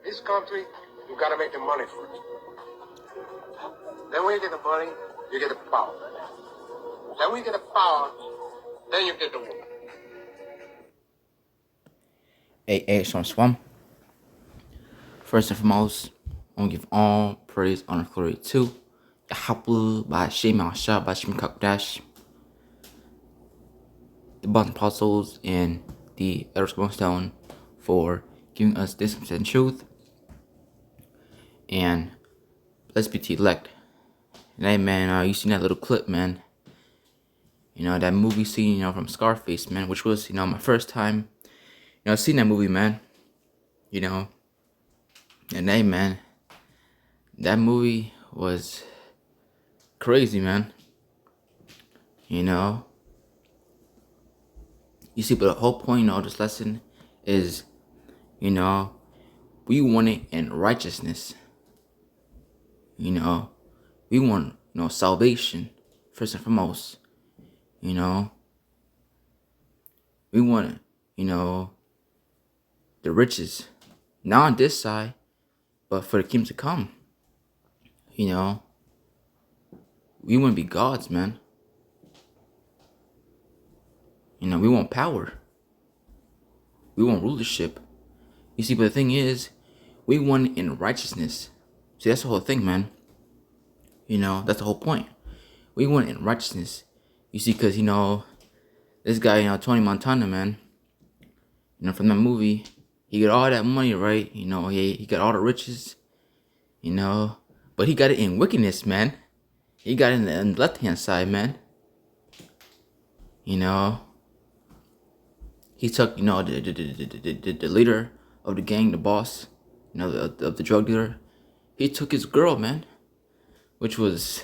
This country, you gotta make the money first. Then when you get the money, you get the power. Then when you get the power, then you get the woman. Hey, Swam. First and foremost, I want to give all praise, honor, glory to Yahweh by Shem Shah by Shem Kakdash, the Boston Apostles, and the Elder Stone for giving us this and truth. And let's be to elect. And hey, man, you seen that little clip, man? You know, that movie scene, from Scarface, man, which was, my first time, seeing that movie, man. And hey, man, that movie was crazy, man. You see, but the whole point of this lesson is, we want it in righteousness. We want, salvation, first and foremost. We want, the riches, not on this side, but for the kingdom to come. We want to be gods, man. We want power. We want rulership. You see, but the thing is, we want it in righteousness. See, that's the whole thing, man. That's the whole point. We want it in righteousness. You see, because, this guy, Tony Montana, man, from that movie, he got all that money, right? He got all the riches, but he got it in wickedness, man. He got it in the left-hand side, man. He took, the leader of the gang, the boss, of the drug dealer. He took his girl, man, which was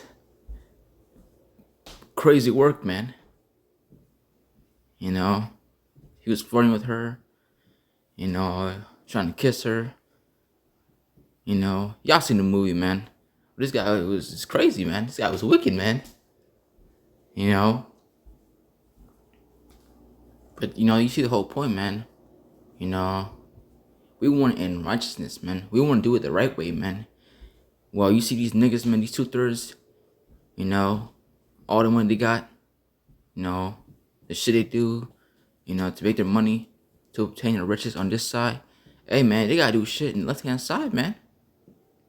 crazy work, man. He was flirting with her, trying to kiss her. Y'all seen the movie, man. This guy was just crazy, man. This guy was wicked, man. But, you see the whole point, man. We want it in righteousness, man. We want to do it the right way, man. Well, you see these niggas, man, these 2/3, all the money they got, the shit they do, to make their money, to obtain the riches on this side. Hey, man, they gotta do shit in the left-hand side, man.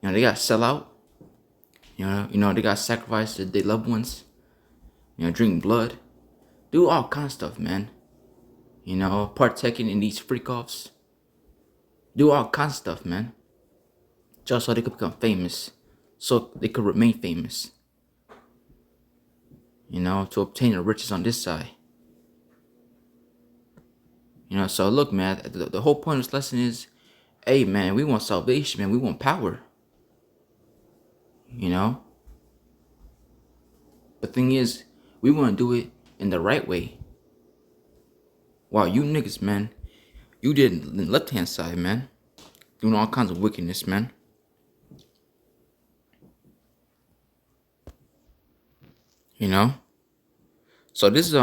They gotta sell out. They gotta sacrifice their loved ones. Drink blood. Do all kinds of stuff, man. Partaking in these freak-offs. Do all kinds of stuff, man. Just so they could become famous. So they could remain famous. To obtain the riches on this side. So look, man, the whole point of this lesson is, hey, man, we want salvation, man. We want power. The thing is, we want to do it in the right way. Wow, you niggas, man, you did it in the left-hand side, man. Doing all kinds of wickedness, man. So this is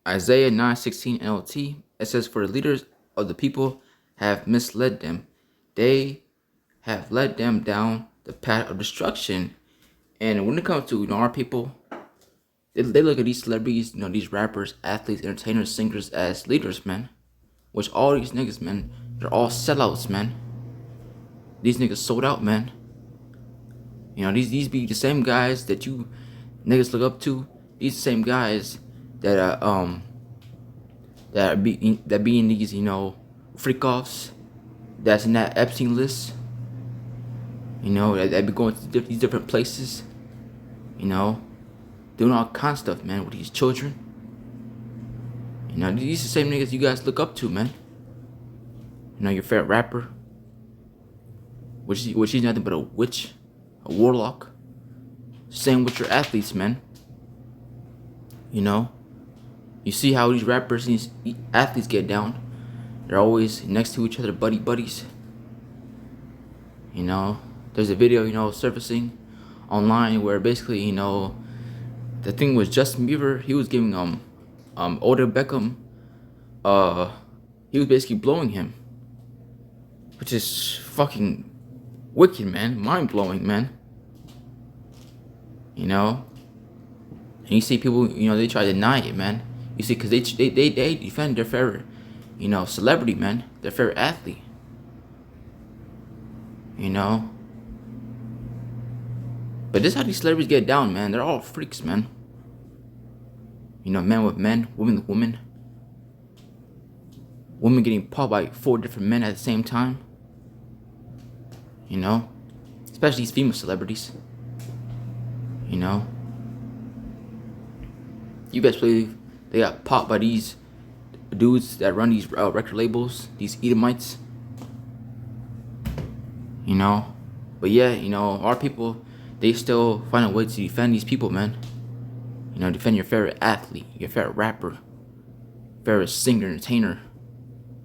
Isaiah 9:16 NLT. It says, "For the leaders of the people have misled them. They have led them down the path of destruction." And when it comes to our people, they look at these celebrities, these rappers, athletes, entertainers, singers as leaders, man. Which all these niggas, man, they're all sellouts, man. These niggas sold out, man. These be the same guys that you niggas look up to. These same guys that be in these freak offs that's in that Epstein list. That be going to these different places. Doing all kinds of stuff, man, with these children. These the same niggas you guys look up to, man. Your favorite rapper, which is nothing but a witch, a warlock. Same with your athletes, man. You see how these rappers and these athletes get down. They're always next to each other, buddies. There's a video, surfacing online where basically, the thing was Justin Bieber. He was giving Odell Beckham, he was basically blowing him which is fucking wicked, man. Mind blowing, man. You know, and you see people, they try to deny it, man. You see, because they defend their favorite, celebrity, man, their favorite athlete. But this is how these celebrities get down, man. They're all freaks, man. Men with men, women with women. Women getting popped by 4 different men at the same time. Especially these female celebrities. You best believe they got popped by these dudes that run these record labels, these Edomites. But yeah, our people, they still find a way to defend these people, man. Defend your favorite athlete, your favorite rapper, favorite singer, entertainer.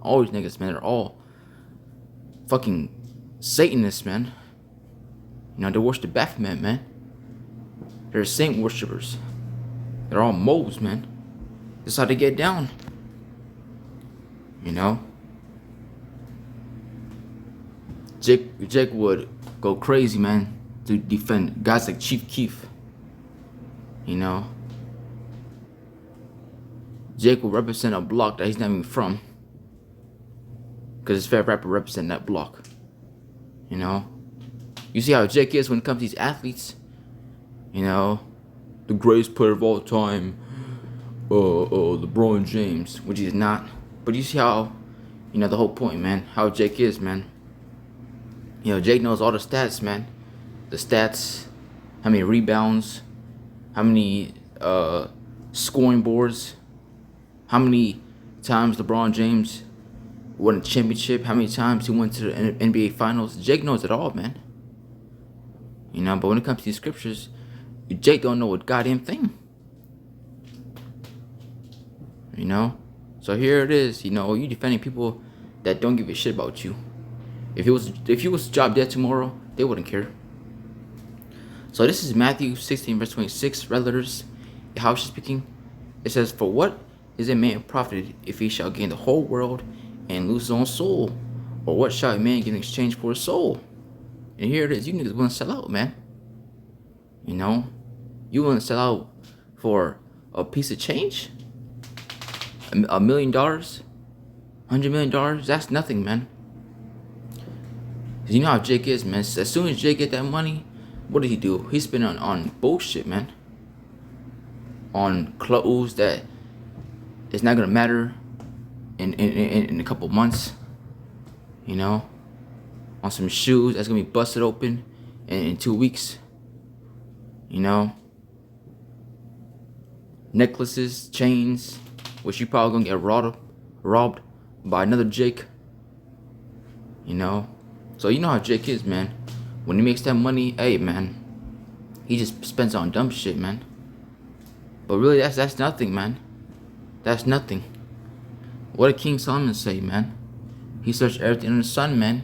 All these niggas, man, they're all fucking Satanists, man. They worship Baphomet, man. They're saint worshippers. They're all moles, man. That's how they get down. Jake would go crazy, man, to defend guys like Chief Keef. Jake will represent a block that he's not even from, because his favorite rapper represent that block. You see how Jake is when it comes to these athletes. The greatest player of all time, LeBron James, which he's not. But you see how, the whole point, man, how Jake is, man. Jake knows all the stats, man. The stats, how many rebounds, how many scoring boards, how many times LeBron James won a championship, how many times he went to the NBA Finals. Jake knows it all, man. But when it comes to these scriptures, Jake don't know a goddamn thing. So here it is, you defending people that don't give a shit about you. If he was drop dead tomorrow, they wouldn't care. So this is Matthew 16 verse 26, red letters, Yahushua speaking. It says, "For what is a man profited if he shall gain the whole world and lose his own soul? Or what shall a man give in exchange for his soul?" And here it is, you niggas want to sell out, man. You want to sell out for a piece of change? $1 million? $100 million? That's nothing, man. Cause you know how Jake is, man. As soon as Jake get that money, what did he do? He spent on bullshit, man. On clothes that it's not gonna matter in a couple months. On some shoes that's gonna be busted open in 2 weeks. Necklaces, chains, which you probably gonna get robbed by another Jake. So you know how Jake is, man. When he makes that money, hey, man, he just spends on dumb shit, man. But really, that's nothing, man. That's nothing. What did King Solomon say, man? He searched everything under the sun, man.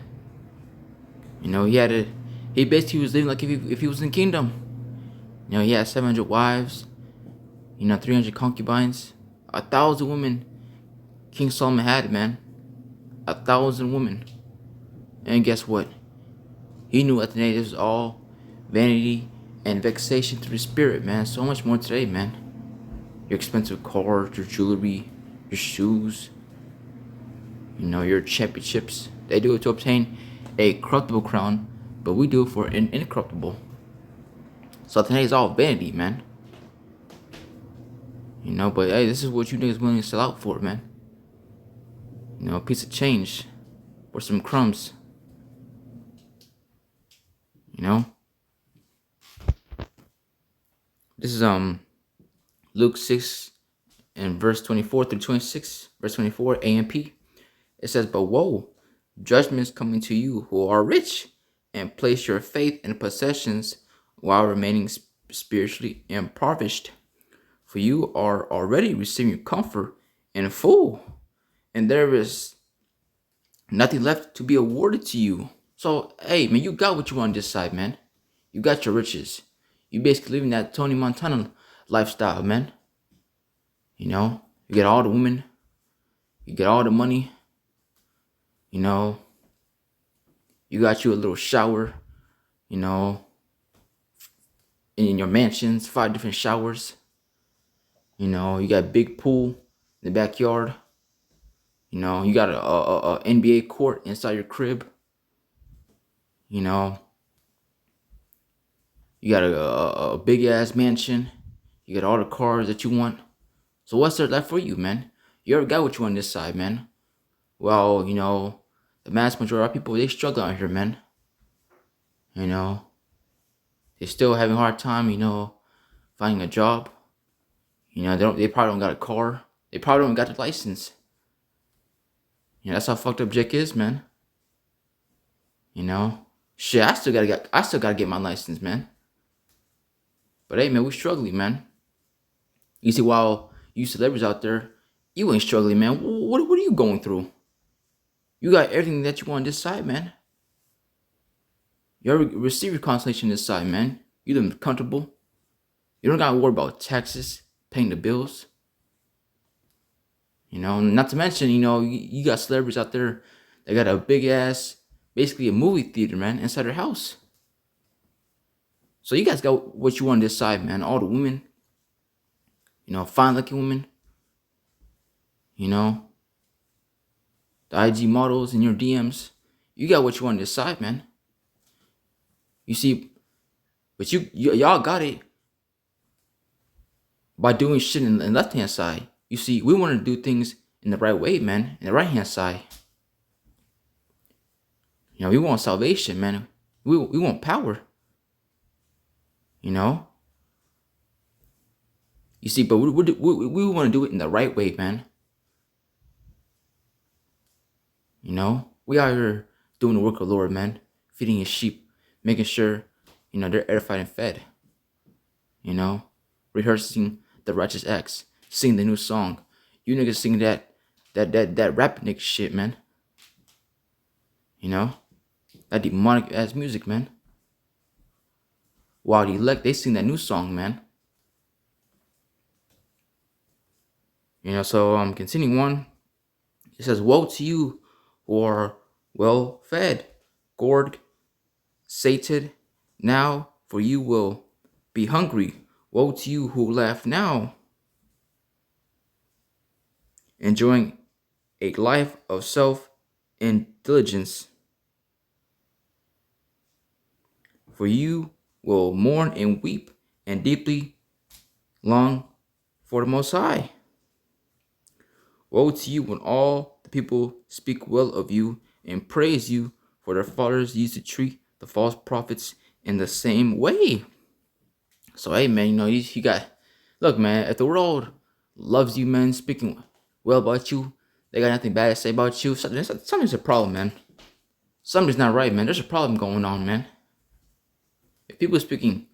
He basically was living like if he was in the kingdom. He had 700 wives, 300 concubines, 1,000 women. King Solomon had, man. 1,000 women. And guess what? He knew at the end this was all vanity and vexation to the spirit, man. So much more today, man. Your expensive cars, your jewelry, your shoes, your championships. They do it to obtain a corruptible crown, but we do it for an incorruptible. So today is all vanity, man. But hey, this is what you niggas willing to sell out for, man. A piece of change or some crumbs. This is Luke 6 and verse 24 through 26, verse 24, AMP. It says, "But woe, judgment is coming to you who are rich, and place your faith in possessions while remaining spiritually impoverished. For you are already receiving comfort in full, and there is nothing left to be awarded to you." So, hey, man, you got what you want on this side, man. You got your riches. You basically living that Tony Montana lifestyle, man. You get all the women. You get all the money. You got you a little shower, you know, in your mansions, 5 different showers. You know, you got a big pool in the backyard. You know, you got a NBA court inside your crib. You know, you got a big ass mansion. You got all the cars that you want. So what's there left for you, man? You already got what you want on this side, man. Well, you know, the mass majority of people, they struggle out here, man. You know, they still having a hard time, you know, finding a job. You know, they probably don't got a car. They probably don't got the license. You know, that's how fucked up Jake is, man. You know, shit, I still gotta get my license, man. But hey, man, we struggling, man. You see, while you celebrities out there, you ain't struggling, man. What are you going through? You got everything that you want on this side, man. You already receive your consolation this side, man. You live comfortable. You don't gotta worry about taxes, paying the bills. You know, not to mention, you know, you got celebrities out there that got a big ass, basically a movie theater, man, inside their house. So you guys got what you want on this side, man. All the women, you know, fine looking women, you know, the IG models in your DMs. You got what you want on this side, man. You see, but y'all got it by doing shit in the left hand side. You see, we want to do things in the right way, man, in the right hand side. You know, we want salvation, man. We want power. You know? You see, but we want to do it in the right way, man. You know? We out here doing the work of the Lord, man. Feeding his sheep. Making sure, you know, they're edified and fed. You know? Rehearsing the righteous acts. Singing the new song. You niggas sing that rap nigga shit, man. You know? That demonic ass music, man. While the elect, they sing that new song, man. You know, so continuing on. It says, woe to you who are well fed, gored, sated now, for you will be hungry. Woe to you who laugh now, enjoying a life of self-indulgence. For you will mourn and weep and deeply long for the Most High. Woe to you when all the people speak well of you and praise you, for their fathers used to treat the false prophets in the same way. So, hey, man, you know, you got, look, man, if the world loves you, man, speaking well about you, they got nothing bad to say about you, something's a problem, man. Something's not right, man. There's a problem going on, man. If people are speaking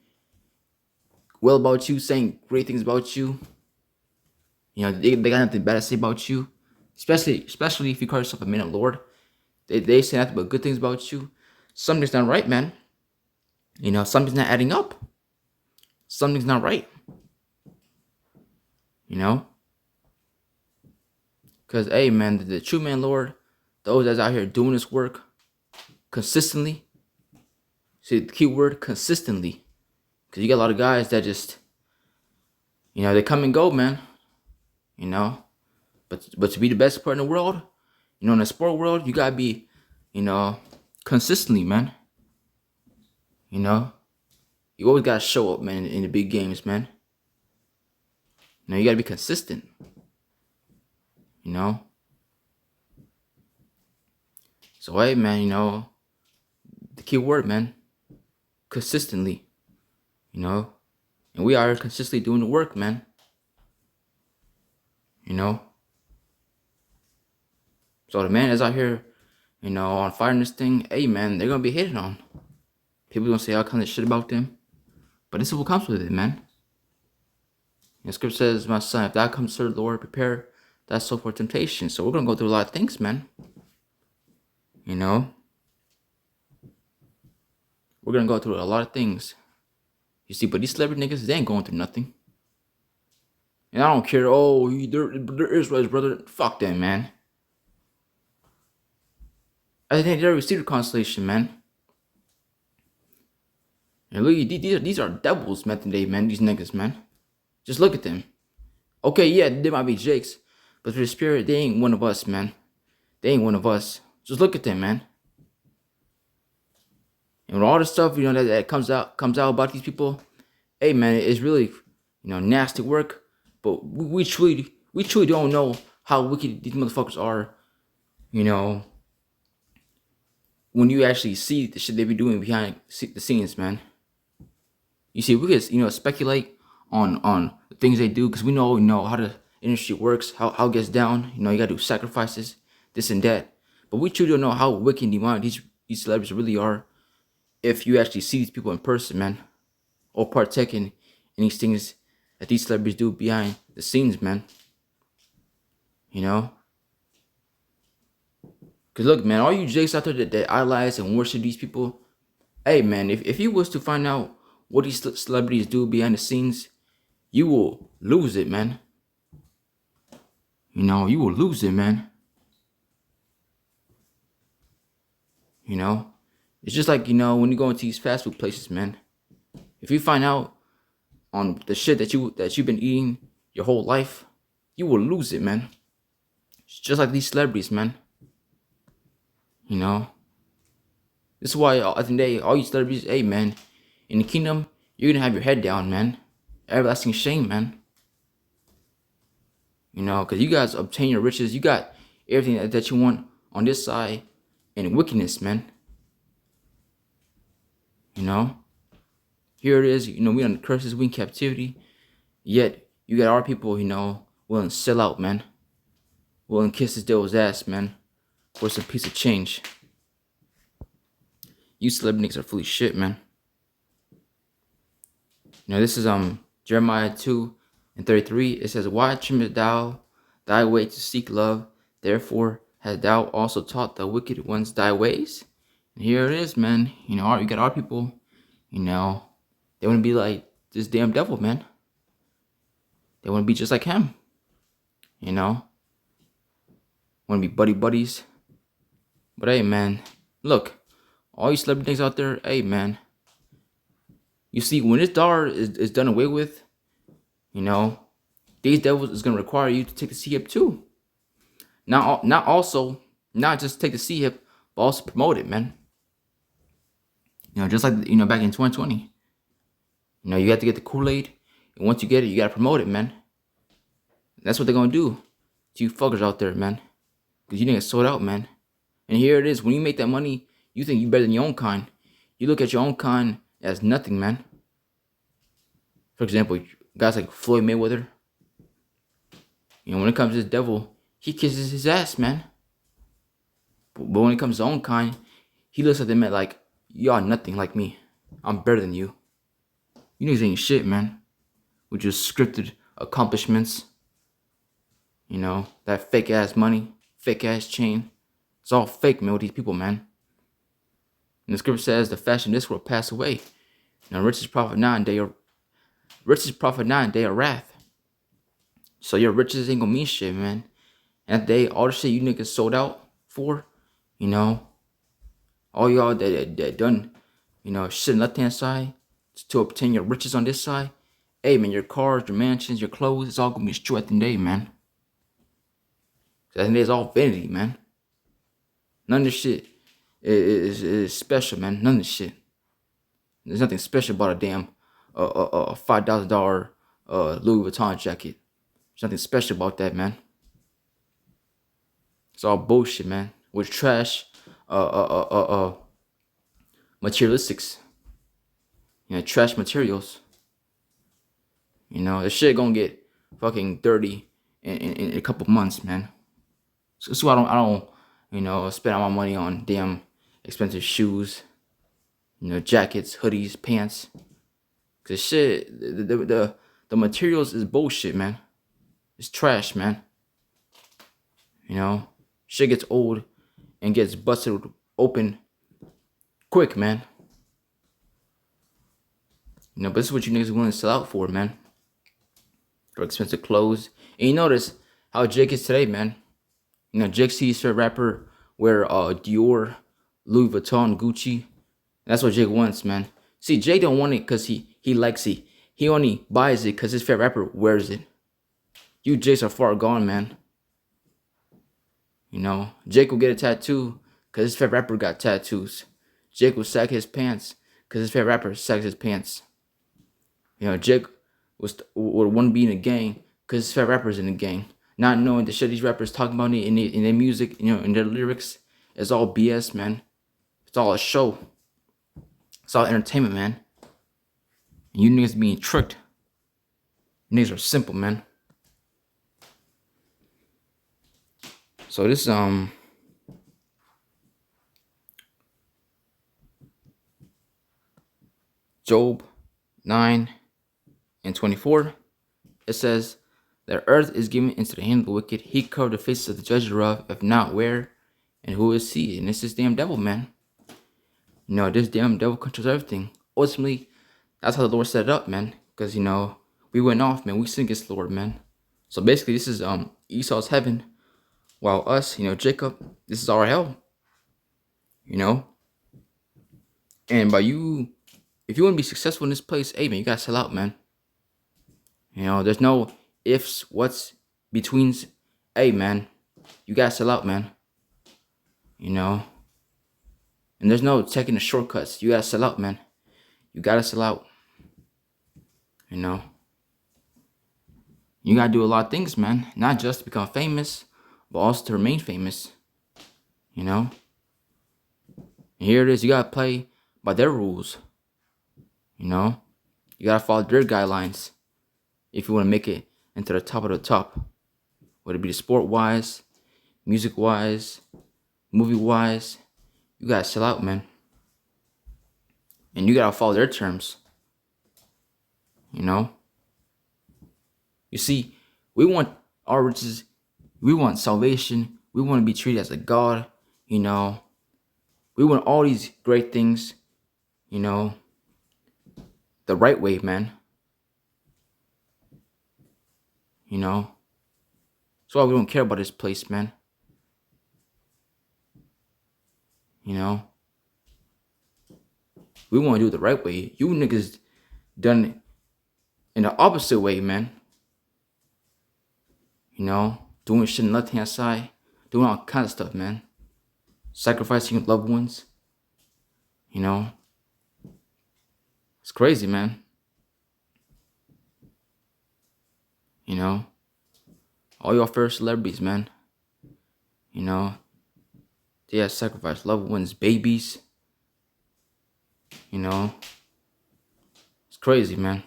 well about you, saying great things about you, you know, they got nothing bad to say about you, especially if you call yourself a man of the Lord. They say nothing but good things about you. Something's not right, man. You know, something's not adding up. Something's not right. You know? Because, hey, man, the true man, Lord, those that's out here doing this work consistently. See, the key word, consistently. Because you got a lot of guys that just, you know, they come and go, man. You know? But to be the best player in the world, you know, in the sport world, you gotta be, you know, consistently, man. You know? You always gotta show up, man, in the big games, man. You know, you gotta be consistent. You know? So, hey, man, you know, the key word, man, consistently. You know? And we are consistently doing the work, man. You know? So the man is out here, you know, on fighting this thing, hey, man, they're gonna be hated on. People gonna say all kinds of shit about them. But this is what comes with it, man. The scripture says, my son, if thou comes to the Lord, prepare thy soul for temptation. So we're gonna go through a lot of things, man. You know? We're gonna go through a lot of things. You see, but these celebrity niggas, they ain't going through nothing. And I don't care, they're Israelites, brother. Fuck them, man. I think they're a secret constellation, man. And look, these are devils, man, today, man. These niggas, man. Just look at them. Okay, yeah, they might be Jakes, but for the spirit, they ain't one of us, man. They ain't one of us. Just look at them, man. And with all the stuff, that comes out about these people, hey, man, it's really, nasty work. But we truly don't know how wicked these motherfuckers are. When you actually see the shit they be doing behind the scenes, man. You see, we could, speculate on the things they do because we know how the industry works, how it gets down. You gotta do sacrifices, this and that. But we truly don't know how wicked and demonic these celebrities really are if you actually see these people in person, man, or partaking in these things that these celebrities do behind the scenes, man. Because look, man, all you jakes out there that idolize and worship these people, hey, man, if you was to find out what these celebrities do behind the scenes, you will lose it, man. You will lose it, man. It's just like, when you go into these fast food places, man. If you find out on the shit that you've been eating your whole life, you will lose it, man. It's just like these celebrities, man. This is why at the end of the day, all you celebrities, hey, man, in the kingdom, you're gonna have your head down, man. Everlasting shame, man. Because you guys obtain your riches. You got everything that you want on this side and wickedness, man. Here it is, we on the curses, we in captivity. Yet, you got our people, willing to sell out, man. Willing to kiss this devil's ass, man. For some piece of change. You celebrities are fully shit, man. This is Jeremiah 2:33. It says, "Why trimmest thou thy way to seek love? Therefore hast thou also taught the wicked ones thy ways." And here it is, man. You got our people. They want to be like this damn devil, man. They want to be just like him. Want to be buddies. But hey, man, look, all you celebrities out there, hey, man. You see, when this dollar is done away with, these devils is gonna require you to take the C-hip too. Not just take the C-hip, but also promote it, man. Just like back in 2020. You have to get the Kool-Aid, and once you get it, you gotta promote it, man. That's what they're gonna do to you fuckers out there, man. Because you didn't get sold out, man. And here it is. When you make that money, you think you're better than your own kind. You look at your own kind as nothing, man. For example, guys like Floyd Mayweather. When it comes to this devil, he kisses his ass, man. But when it comes to his own kind, he looks at them like, y'all nothing like me. I'm better than you. You niggas ain't shit, man. With your scripted accomplishments. That fake ass money, fake ass chain. It's all fake, man, with these people, man. And the scripture says the fashion of this world pass away. Riches profit not in day of wrath. So your riches ain't gonna mean shit, man. And that day, all the shit you niggas sold out for, all y'all that done, shit on the left hand side to obtain your riches on this side. Hey, man, your cars, your mansions, your clothes, it's all gonna be destroyed at the end of the day, man. So at the end of the day, it's all vanity, man. None of this shit is special, man. None of this shit. There's nothing special about a damn $5,000 Louis Vuitton jacket. There's nothing special about that, man. It's all bullshit, man. With trash, materialistics. Trash materials. This shit gonna get fucking dirty in a couple months, man. So I don't spend all my money on damn expensive shoes, jackets, hoodies, pants. Cause shit, the materials is bullshit, man. It's trash, man. Shit gets old and gets busted open quick, man. But this is what you niggas are willing to sell out for, man. For expensive clothes. And you notice how Jake is today, man. Jake sees her rapper wear Dior, Louis Vuitton, Gucci. That's what Jake wants, man. See, Jake don't want it because he likes it. He only buys it because his favorite rapper wears it. You Jakes are far gone, man. You know, Jake will get a tattoo because his favorite rapper got tattoos. Jake will sag his pants because his favorite rapper sags his pants. You know, Jake would want to be in a gang because his favorite rapper's in the gang. Not knowing the shit these rappers talking about in their music, you know, in their lyrics, it's all BS, man. It's all a show. It's all entertainment, man. And you niggas being tricked. Niggas are simple, man. So this Job 9:24, it says, "The earth is given into the hand of the wicked. He covered the faces of the judge thereof. If not, where and who is he?" And it's this damn devil, man. You know, this damn devil controls everything. Ultimately, that's how the Lord set it up, man. Because, you know, we went off, man. We sinned against the Lord, man. So basically, this is Esau's heaven. While us, you know, Jacob, this is our hell. You know? And by you, if you want to be successful in this place, hey, man, you got to sell out, man. You know, there's no ifs, what's, betweens. Hey, man, you got to sell out, man. You know? And there's no taking the shortcuts. You got to sell out, man. You got to sell out. You know? You got to do a lot of things, man. Not just to become famous, but also to remain famous. You know? And here it is. You got to play by their rules. You know? You got to follow their guidelines if you want to make it into the top of the top. Whether it be sport-wise, music-wise, movie-wise. You got to sell out, man. And you got to follow their terms. You know? You see, we want our riches. We want salvation. We want to be treated as a God. You know? We want all these great things. You know? The right way, man. You know? That's why we don't care about this place, man. You know? We want to do it the right way. You niggas done it in the opposite way, man. You know? Doing shit on the left-hand side. Doing all kinds of stuff, man. Sacrificing your loved ones. You know? It's crazy, man. You know? All your favorite celebrities, man. You know? They have sacrificed loved ones, babies. You know? It's crazy, man.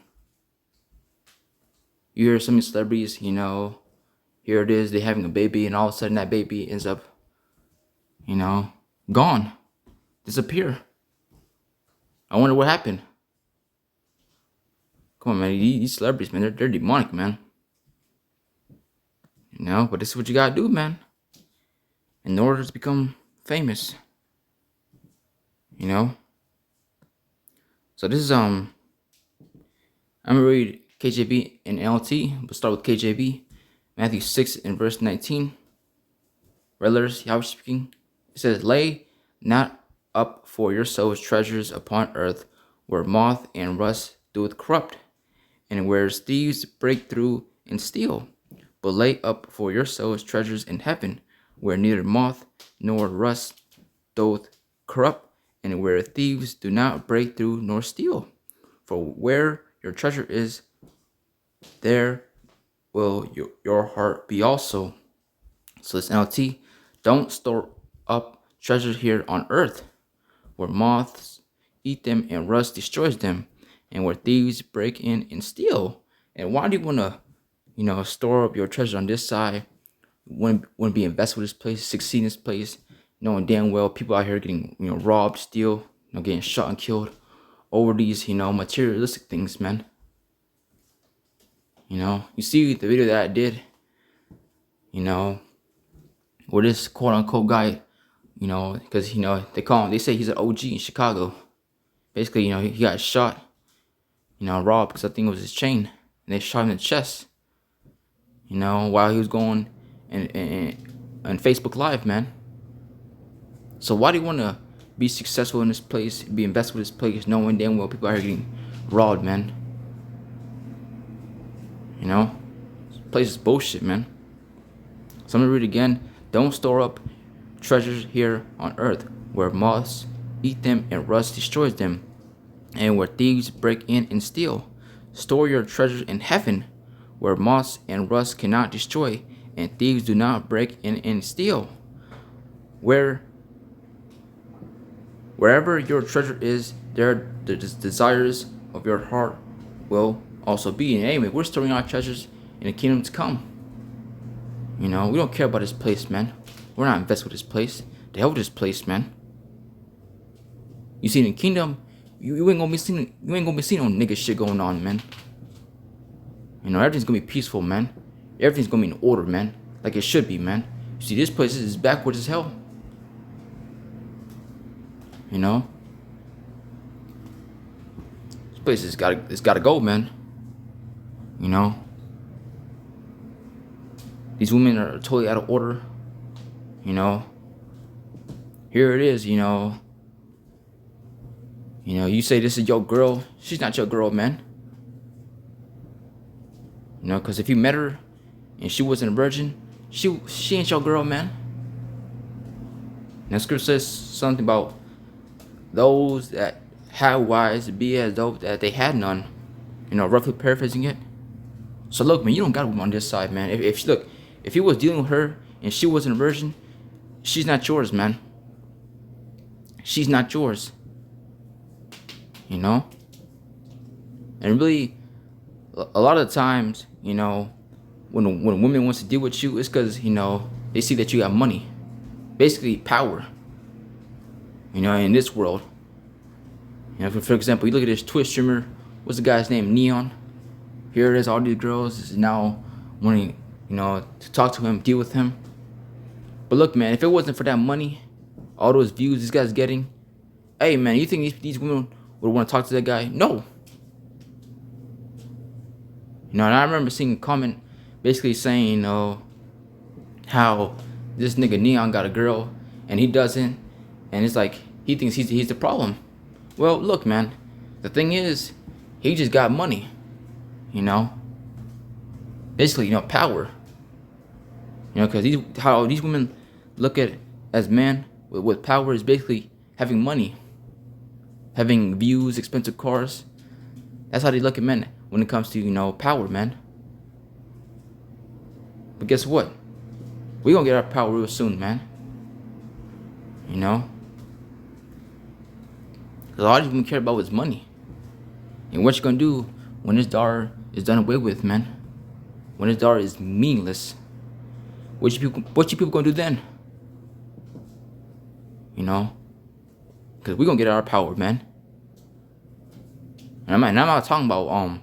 You hear some of these celebrities, you know, here it is, they're having a baby, and all of a sudden that baby ends up, you know, gone. Disappear. I wonder what happened. Come on, man. These celebrities, man, they're demonic, man. You know, but this is what you gotta do, man. In order to become famous. You know? So this is, I'm gonna read KJV and NLT. We'll start with KJV. Matthew 6 and verse 19. Red letters, Yahweh speaking. It says, "Lay not up for yourselves treasures upon earth, where moth and rust doeth corrupt, and where thieves break through and steal. But lay up for yourselves treasures in heaven, where neither moth nor rust doth corrupt, and where thieves do not break through nor steal. For where your treasure is, there will your heart be also." So this NLT, don't store up treasure here on earth, where moths eat them and rust destroys them, and where thieves break in and steal. And why do you want to, you know, store up your treasure on this side? Want to be invested with this place, succeed in this place, knowing damn well people out here getting, you know, robbed, steal, you know, getting shot and killed over these, you know, materialistic things, man. You know, you see the video that I did, you know, where this quote unquote guy, you know, because, you know, they say he's an OG in Chicago. Basically, you know, he got shot, you know, robbed because I think it was his chain, and they shot him in the chest, you know, while he was going and Facebook Live, man. So why do you want to be successful in this place, be invested with this place, knowing damn well people are getting robbed, man? You know, this place is bullshit, man. So I'm gonna read again. Don't store up treasures here on earth, where moths eat them and rust destroys them, and where thieves break in and steal. Store your treasures in heaven, where moths and rust cannot destroy, and thieves do not break in and steal. Wherever your treasure is, there the desires of your heart will also be. And anyway, we're storing our treasures in the kingdom to come. You know, we don't care about this place, man. We're not invested with this place. The hell with this place, man. You see, in the kingdom, you ain't gonna be seeing no nigga shit going on, man. You know, everything's gonna be peaceful, man. Everything's gonna be in order, man. Like it should be, man. You see, this place is backwards as hell. You know? This place has gotta go, man. You know? These women are totally out of order. You know? Here it is, you know. You know, you say this is your girl. She's not your girl, man. You know, because if you met her and she wasn't a virgin, she ain't your girl, man. And the scripture says something about those that had wives be as though that they had none. You know, roughly paraphrasing it. So look, man, you don't got a woman on this side, man. If you was dealing with her and she wasn't a virgin, she's not yours, man. She's not yours. You know? And really, a lot of the times, you know, when a woman wants to deal with you, it's because, you know, they see that you got money. Basically, power. You know, in this world. You know, for example, you look at this Twitch streamer. What's the guy's name? Neon. Here it is, all these girls is now wanting, you know, to talk to him, deal with him. But look, man, if it wasn't for that money, all those views this guy's getting, hey, man, you think these women would want to talk to that guy? No. You know, and I remember seeing a comment basically saying, you know, how this nigga Neon got a girl and he doesn't, and it's like he thinks he's the problem. Well, look, man, the thing is, he just got money. You know, basically, you know, power. You know, because how these women look at as men with power is basically having money, having views, expensive cars. That's how they look at men when it comes to, you know, power, man. But guess what? We gonna get our power real soon, man. You know, because all these women care about is money. And what you gonna do when this dollar is done away with, man? When this dollar is meaningless, what you people gonna do then? You know, because we gonna get our power, man. And I'm not talking about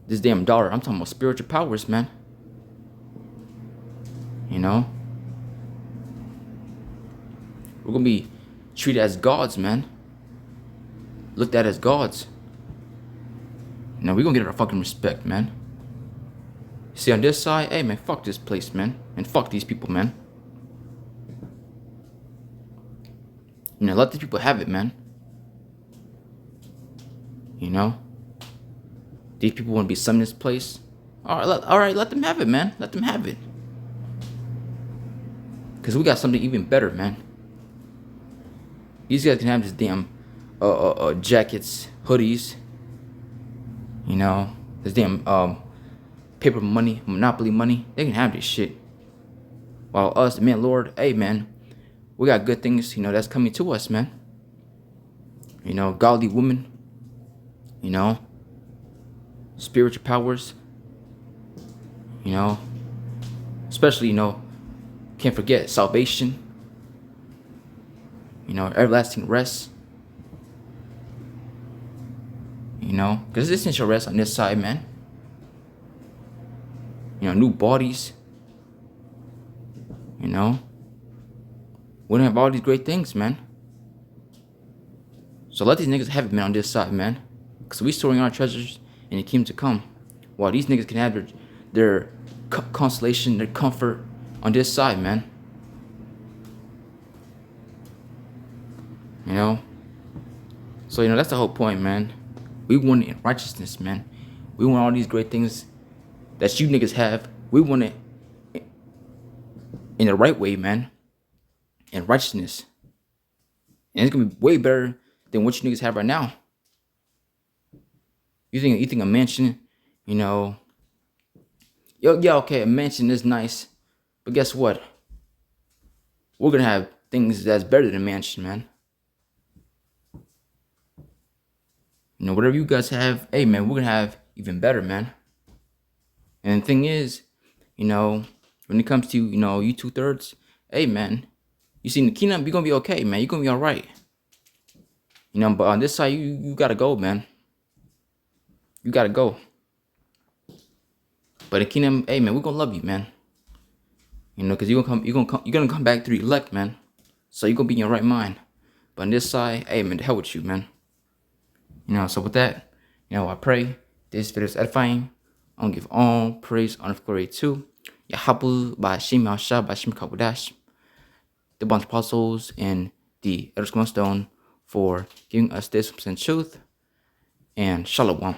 this damn dollar. I'm talking about spiritual powers, man. You know, we're gonna be treated as gods, man. Looked at as gods. Now we gonna get our fucking respect, man. See, on this side, hey, man, fuck this place, man. And fuck these people, man. You know, let these people have it, man. You know? These people want to be some in this place. Alright, let them have it, man. Let them have it. Because we got something even better, man. These guys can have this damn jackets, hoodies. You know, this damn paper money, monopoly money. They can have this shit. While us, man, Lord, hey, man, we got good things, you know, that's coming to us, man. You know, godly women. You know, spiritual powers. You know, especially, you know, can't forget salvation. You know, everlasting rest. You know, because this isn't your rest on this side, man. You know, new bodies. You know, we don't have all these great things, man. So let these niggas have it, man, on this side, man. Because we storing our treasures in the kingdom to come. While these niggas can have their consolation, their comfort on this side, man. You know? So, you know, that's the whole point, man. We want it in righteousness, man. We want all these great things that you niggas have. We want it in the right way, man. In righteousness. And it's gonna be way better than what you niggas have right now. You think a mansion, you know, yeah, okay, a mansion is nice, but guess what? We're gonna have things that's better than a mansion, man. You know, whatever you guys have, hey man, we're gonna have even better, man. And the thing is, you know, when it comes to, you know, you 2/3, hey man, you see in the kingdom, you're gonna be okay, man. You're gonna be alright. You know, but on this side, you gotta go, man. You gotta go. But the kingdom, hey man, we're gonna love you, man. You know, cause you're gonna come back through elect, man. So you're gonna be in your right mind. But on this side, hey man, the hell with you, man. You know, so with that, you know, I pray this video is edifying. I'm gonna give all praise, honor, glory to Yahabu Bashim Yahshua Bashim Kabudash, the bunch of apostles and the Elder Stone for giving us this percent truth. And Shalom.